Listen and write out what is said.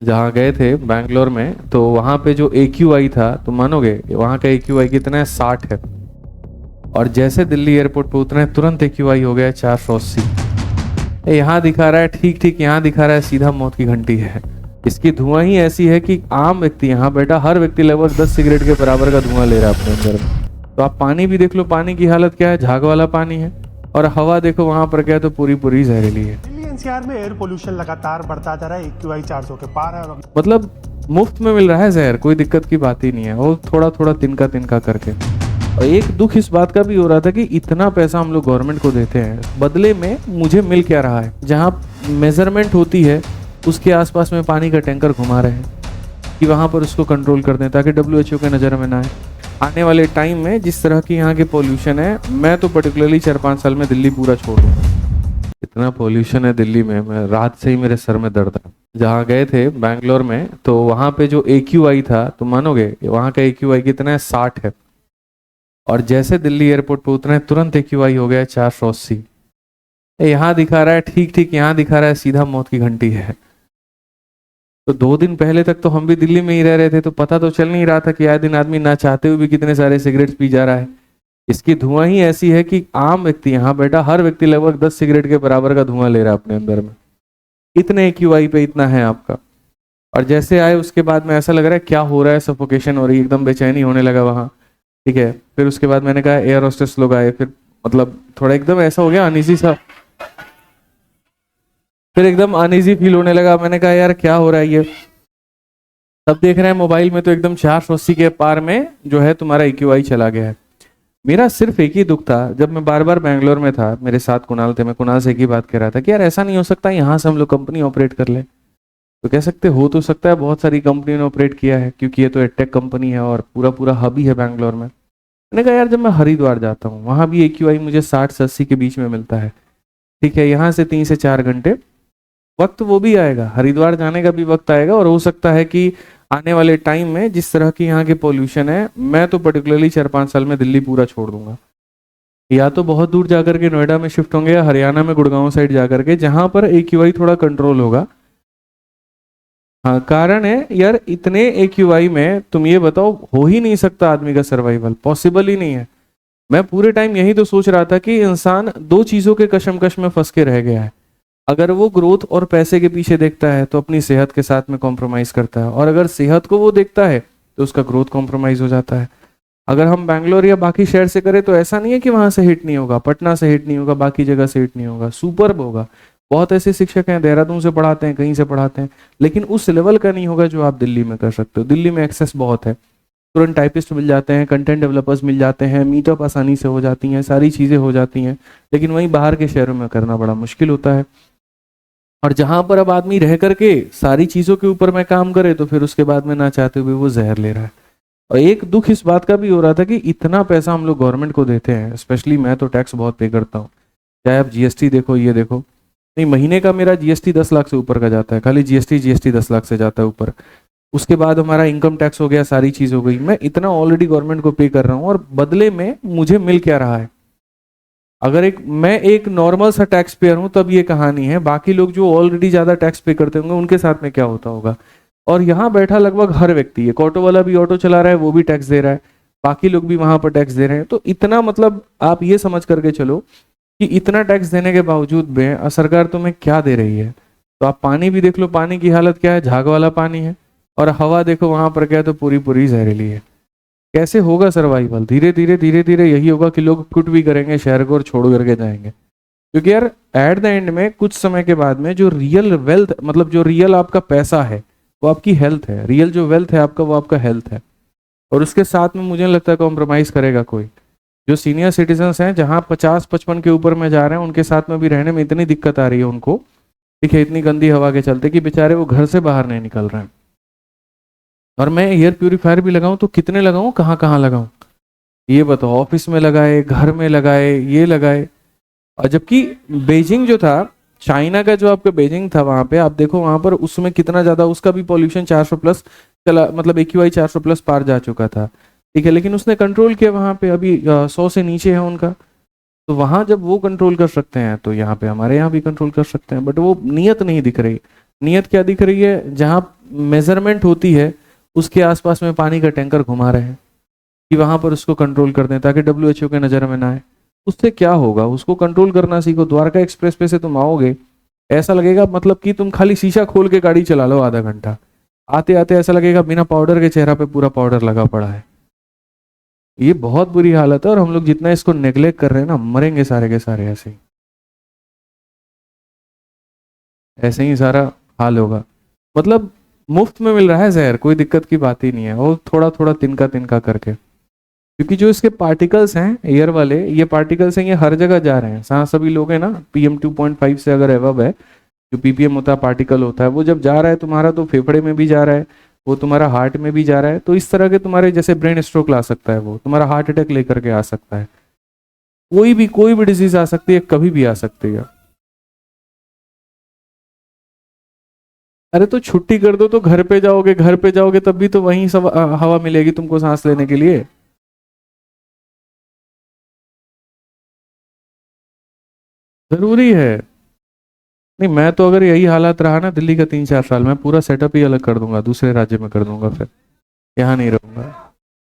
जहाँ गए थे बैंगलोर में, तो वहाँ पे जो AQI था, तो मानोगे वहाँ का AQI कितना है? 60 है। और जैसे दिल्ली एयरपोर्ट पे उतरे तुरंत AQI हो गया है 480। यहाँ दिखा रहा है ठीक ठीक, यहाँ दिखा रहा है सीधा मौत की घंटी है। इसकी धुआं ही ऐसी है कि आम व्यक्ति, यहाँ बैठा हर व्यक्ति लगभग 10 सिगरेट के बराबर का धुआं ले रहा है अपने अंदर में। तो आप पानी भी देख लो, पानी की हालत क्या है, झाग वाला पानी है। और हवा देखो वहां पर क्या है, तो पूरी पूरी जहरीली है। दिल्ली एनसीआर में एयर पोल्यूशन लगातार बढ़ता जा रहा है, AQI 400 के पार है। मतलब मुफ्त में मिल रहा है जहर, कोई दिक्कत की बात ही नहीं है, वो थोड़ा थोड़ा तिनका तिनका करके। और एक दुख इस बात का भी हो रहा था कि इतना पैसा हम लोग गवर्नमेंट को देते हैं, बदले में मुझे मिल क्या रहा है? जहाँ मेजरमेंट होती है उसके आसपास में पानी का टैंकर घुमा रहे हैं कि वहाँ पर उसको कंट्रोल कर दें ताकि WHO के नज़र में ना आए। आने वाले टाइम में जिस तरह की यहाँ की पोल्यूशन है, मैं तो पर्टिकुलरली 4-5 साल में दिल्ली पूरा छोड़ दूँगा। इतना पोल्यूशन है दिल्ली में, मैं रात से ही मेरे सर में दर्द था। जहाँ गए थे बैंगलोर में, तो वहाँ पे जो AQI था, तो मानोगे वहाँ का AQI कितना है? 60 है। और जैसे दिल्ली एयरपोर्ट पे उतरे तुरंत AQI हो गया है 480। यहाँ दिखा रहा है ठीक ठीक, यहाँ दिखा रहा है सीधा मौत की घंटी है। तो 2 दिन पहले तक तो हम भी दिल्ली में ही रह रहे थे, तो पता तो चल नहीं रहा था कि आए दिन आदमी ना चाहते हुए भी कितने सारे सिगरेट पी जा रहा है। इसकी धुआं ही ऐसी है कि आम व्यक्ति, यहाँ बैठा हर व्यक्ति लगभग 10 सिगरेट के बराबर का धुआं ले रहा है अपने अंदर में। इतने AQI पे इतना है आपका। और जैसे आए उसके बाद में ऐसा लग रहा है क्या हो रहा है, सफोकेशन हो रही है, एकदम बेचैनी होने लगा वहाँ। ठीक है, फिर उसके बाद मैंने कहा एयर होस्टेस लोग आए, फिर मतलब थोड़ा एकदम ऐसा हो गया अनईजी सा, फिर एकदम अनईजी फील होने लगा। मैंने कहा यार क्या हो रहा है ये? तब देख रहे हैं मोबाइल में तो एकदम 480 के पार में जो है तुम्हारा AQI चला गया है। मेरा सिर्फ एक ही दुख था, जब मैं बार बार बैंगलोर में था, मेरे साथ कुणाल थे, मैं कुणाल से एक ही बात कह रहा था कि यार ऐसा नहीं हो सकता यहाँ से हम लोग कंपनी ऑपरेट कर ले। तो कह सकते हो तो सकता है, बहुत सारी कंपनी ने ऑपरेट किया है क्योंकि ये तो एडटेक कंपनी है और पूरा पूरा हब ही है बैंगलोर में। मैंने कहा यार जब मैं हरिद्वार जाता हूँ वहाँ भी AQI मुझे 60 से 80 के बीच में मिलता है। ठीक है, यहाँ से 3 से 4 घंटे वक्त वो भी आएगा, हरिद्वार जाने का भी वक्त आएगा। और हो सकता है कि आने वाले टाइम में जिस तरह की यहाँ की पोल्यूशन है, मैं तो पर्टिकुलरली 4-5 साल में दिल्ली पूरा छोड़ दूंगा। या तो बहुत दूर जाकर के नोएडा में शिफ्ट होंगे, या हरियाणा में गुड़गांव साइड जाकर के, जहां पर AQI थोड़ा कंट्रोल होगा। हाँ, कारण है यार इतने AQI में तुम ये बताओ, हो ही नहीं सकता आदमी का सर्वाइवल, पॉसिबल ही नहीं है। मैं पूरे टाइम यही तो सोच रहा था कि इंसान 2 चीजों के कशमकश में फंस के रह गया है। अगर वो ग्रोथ और पैसे के पीछे देखता है तो अपनी सेहत के साथ में कॉम्प्रोमाइज करता है, और अगर सेहत को वो देखता है तो उसका ग्रोथ कॉम्प्रोमाइज हो जाता है। अगर हम बैंगलोर या बाकी शहर से करें तो ऐसा नहीं है कि वहां से हिट नहीं होगा, पटना से हिट नहीं होगा, बाकी जगह से हिट नहीं होगा, सुपर्ब होगा। बहुत ऐसे शिक्षक हैं देहरादून से पढ़ाते हैं, कहीं से पढ़ाते हैं, लेकिन उस लेवल का नहीं होगा जो आप दिल्ली में कर सकते हो। दिल्ली में एक्सेस बहुत है, तुरंत टाइपिस्ट मिल जाते हैं, कंटेंट डेवलपर्स मिल जाते हैं, मीटअप आसानी से हो जाती हैं, सारी चीज़ें हो जाती हैं। लेकिन वहीं बाहर के शहरों में करना बड़ा मुश्किल होता है। और जहां पर अब आदमी रह करके सारी चीज़ों के ऊपर में काम करे, तो फिर उसके बाद में ना चाहते हुए वो जहर ले रहा है। और एक दुख इस बात का भी हो रहा था कि इतना पैसा हम लोग गवर्नमेंट को देते हैं, स्पेशली मैं तो टैक्स बहुत पे करता हूँ। चाहे आप GST देखो, ये देखो, नहीं महीने का मेरा GST 10 लाख से ऊपर का जाता है, खाली GST 10 लाख से जाता है ऊपर। उसके बाद हमारा इनकम टैक्स हो गया, सारी चीज़ हो गई। मैं इतना ऑलरेडी गवर्नमेंट को पे कर रहा हूँ, और बदले में मुझे मिल क्या रहा है? अगर मैं एक नॉर्मल सा टैक्स पेयर हूं तब ये कहानी है, बाकी लोग जो ऑलरेडी ज्यादा टैक्स पे करते होंगे उनके साथ में क्या होता होगा? और यहाँ बैठा लगभग हर व्यक्ति, एक ऑटो वाला भी ऑटो चला रहा है, वो भी टैक्स दे रहा है, बाकी लोग भी वहां पर टैक्स दे रहे हैं। तो इतना मतलब आप ये समझ करके चलो कि इतना टैक्स देने के बावजूद में सरकार तुम्हें क्या दे रही है। तो आप पानी भी देख लो, पानी की हालत क्या है, झाग वाला पानी है। और हवा देखो वहां पर क्या है, तो पूरी पूरी जहरीली है। कैसे होगा सर्वाइवल? धीरे धीरे धीरे धीरे यही होगा कि लोग क्विट भी करेंगे शहर को और छोड़ करके जाएंगे। क्योंकि यार एट द एंड में कुछ समय के बाद में जो रियल वेल्थ, मतलब जो रियल आपका पैसा है वो आपकी हेल्थ है, रियल जो वेल्थ है आपका वो आपका हेल्थ है। और उसके साथ में मुझे नहीं लगता कॉम्प्रोमाइज करेगा कोई। जो सीनियर सिटीजन्स हैं, जहाँ 50-55 के ऊपर में जा रहे हैं, उनके साथ में भी रहने में इतनी दिक्कत आ रही है उनको, ठीक है, इतनी गंदी हवा के चलते कि बेचारे वो घर से बाहर नहीं निकल रहे हैं। और मैं एयर प्यूरिफायर भी लगाऊं तो कितने लगाऊं, कहाँ कहाँ लगाऊं, ये बताओ? ऑफिस में लगाए, घर में लगाए, ये लगाए। और जबकि बीजिंग जो था, चाइना का जो आपका बीजिंग था, वहां पे आप देखो, वहां पर उसमें कितना ज्यादा उसका भी पॉल्यूशन 400 प्लस चला, मतलब AQI 400 प्लस पार जा चुका था। ठीक है, लेकिन उसने कंट्रोल किया वहां पे, अभी 100 से नीचे है उनका। तो वहां जब वो कंट्रोल कर सकते हैं तो यहाँ पे हमारे यहाँ भी कंट्रोल कर सकते हैं, बट वो नीयत नहीं दिख रही। नीयत क्या दिख रही है? जहां मेजरमेंट होती है उसके आसपास में पानी का टैंकर घुमा रहे हैं कि वहां पर उसको कंट्रोल कर दें ताकि WHO के नजर में ना आए। उससे क्या होगा? उसको कंट्रोल करना सीखो। द्वारका एक्सप्रेस पे से तुम आओगे, ऐसा लगेगा मतलब कि तुम खाली शीशा खोल के गाड़ी चला लो आधा घंटा, आते आते ऐसा लगेगा बिना पाउडर के चेहरा पे पूरा पाउडर लगा पड़ा है। ये बहुत बुरी हालत है और हम लोग जितना इसको नेग्लेक्ट कर रहे हैं ना, मरेंगे सारे के सारे ऐसे ही, ऐसे ही सारा हाल होगा। मतलब मुफ्त में मिल रहा है जहर, कोई दिक्कत की बात ही नहीं है, वो थोड़ा थोड़ा तिनका तिनका करके, क्योंकि जो इसके पार्टिकल्स हैं एयर वाले, ये पार्टिकल्स हैं, ये हर जगह जा रहे हैं। हाँ, सभी लोग हैं ना, PM2.5 से अगर एवब है, जो PPM होता है पार्टिकल होता है, वो जब जा रहा है तुम्हारा तो फेफड़े में भी जा रहा है, वो तुम्हारा हार्ट में भी जा रहा है। तो इस तरह के तुम्हारे जैसे ब्रेन स्ट्रोक ला सकता है, वो तुम्हारा हार्ट अटैक लेकर के आ सकता है, कोई भी डिजीज आ सकती है, कभी भी आ सकती है। अरे तो छुट्टी कर दो तो घर पे जाओगे, घर पे जाओगे तब भी तो वहीं सब हवा मिलेगी तुमको सांस लेने के लिए। जरूरी है। नहीं, मैं तो अगर यही हालात रहा ना दिल्ली का 3-4 साल, मैं पूरा सेटअप ही अलग कर दूंगा, दूसरे राज्य में कर दूंगा, फिर यहाँ नहीं रहूंगा।